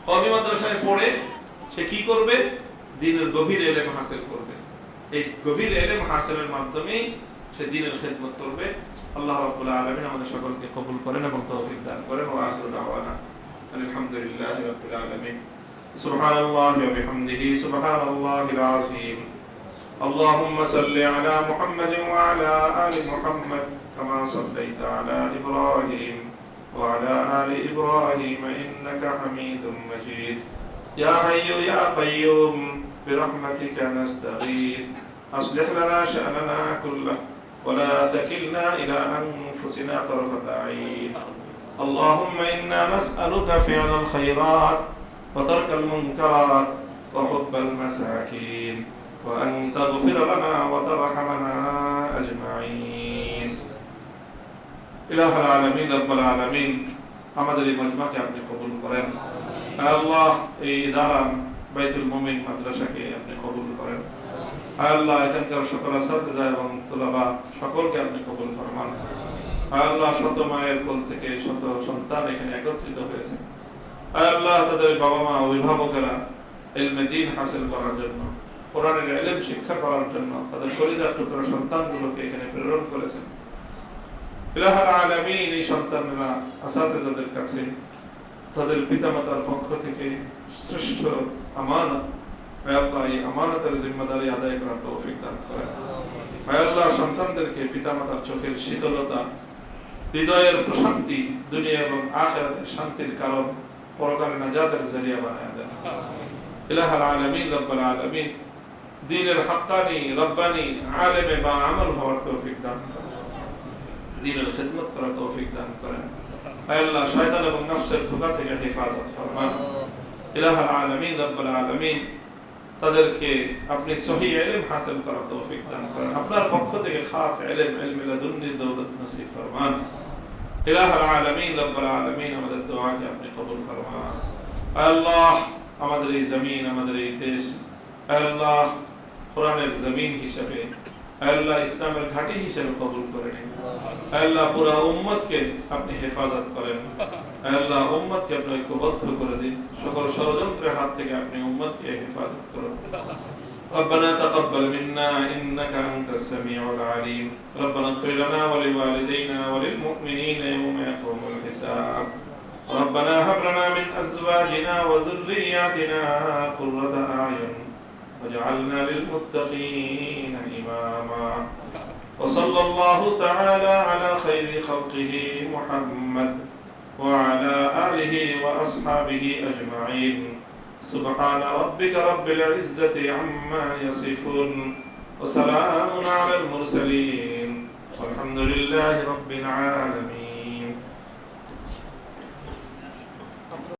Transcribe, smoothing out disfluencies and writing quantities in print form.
কওমি মাদ্রাসায় পড়ে সে কি করবে? দ্বীনের গভীর ইলম হাসিল করবে। এই গভীর ইলম হাসিলের মাধ্যমে সে দ্বীনের খিদমত করবে। আল্লাহ রাব্বুল আলামিন আমাদের সকলকে কবুল করেন এবং তৌফিক দান করেন। ওয়া আখিরু দাওয়ানা আলহামদুলিল্লাহি রাব্বিল আলামিন। সুবহানাল্লাহি ওয়া বিহামদিহি সুবহানাল্লাহিল আযীম। اللهم صل على محمد وعلى آل محمد كما صليت على إبراهيم وعلى آل إبراهيم إنك حميد مجيد. يا حي يا قيوم برحمتك نستغيث أصلح لنا شأننا كله ولا تكلنا إلى أنفسنا طرفة عين. اللهم إنا نسألك فعل الخيرات وترك المنكرات وحب المساكين وأن تغفر لنا وترحمنا أجمعين. إله العالمين رب العالمين আমাদের এই মজমাকে আপনি কবুল করেন। আল্লাহ এই ইদারা বাইতুল মুমিন মাদ্রাসাকে আপনি কবুল করেন। আল্লাহ এখানকার সকল আসাতিজা এবং তুলাবা সকলকে আপনি কবুল ফরমান। আল্লাহ শত মায়ের কোল থেকে শত সন্তান এখানে একত্রিত হয়েছে। আল্লাহ তাদের বাবা মা অভিভাবকেরা ইলমে দ্বীন হাসিল করার জন্য, কোরআনের ইলম শিক্ষা করার জন্য তাদের কলিজার টুকরা সন্তানগুলোকে এখানে প্রেরণ করেছেন। ইলাহুল আলামিন এই সন্তানরা আসাতিজাদের কাছে তাদের পিতামাতার পক্ষ থেকে শ্রেষ্ঠ আমানত, আল্লাহ এই আমানতের জিম্মাদারি আদায় করার তৌফিক দান করেন। আল্লাহ সন্তানদেরকে পিতামাতার চোখের শীতলতা, হৃদয়ের প্রশান্তি, দুনিয়া এবং আখিরাতের শান্তির কারণ, পরকালে নাজাতের জরিয়া বানায় দেন। ইলাহুল আলামিন রব্বুল আলামিন দ্বীনের হাক্কানি রব্বানি আলেমে বা আমল হওয়ার তৌফিক দান করেন, দ্বীনের খিদমত করার তৌফিক দান করেন। আল্লাহ শয়তান এবং নফসের ধোঁকা থেকে হেফাজত ফরমান। ইলাহুল আলামিন রব্বুল আলামিন তাদেরকে আপনি সহিহ ইলম হাসিল করার তৌফিক দান করেন। আপনার পক্ষ থেকে খাস ইলম, ইলমে লাদুন্নি দৌলত নসিব ফরমান। ইলাহুল আলামিন রব্বুল আলামিন আমাদের দোয়াকে আপনি কবুল ফরমান। আল্লাহ আমাদের এই জমিন, আমাদের এই দেশ আল্লাহ কোরআনের জমিন হিসেবে, আল্লাহ ইসলামের ঘাঁটি হিসেবে কবুল করে নিন। আল্লাহ পুরা উম্মতকে আপনি হেফাজত করেন। আল্লাহ উম্মতকে আপনি ঐক্যবদ্ধ করে দিন। সকল ষড়যন্ত্রের হাত থেকে আপনি উম্মতকে হেফাজত করুন। ربنا تقبل منا إنك أنت السميع العليم. ربنا اغفر لنا ولوالدينا وللمؤمنين يوم يقوم الحساب. ربنا هب لنا من أزواجنا وذرياتنا قرة أعين واجعلنا للمتقين إماما. وصلى الله تعالى على خير خلقه محمد وعلى آله وأصحابه أجمعين. سبحان ربك رب العزة عما يصفون وسلام على المرسلين والحمد لله رب العالمين.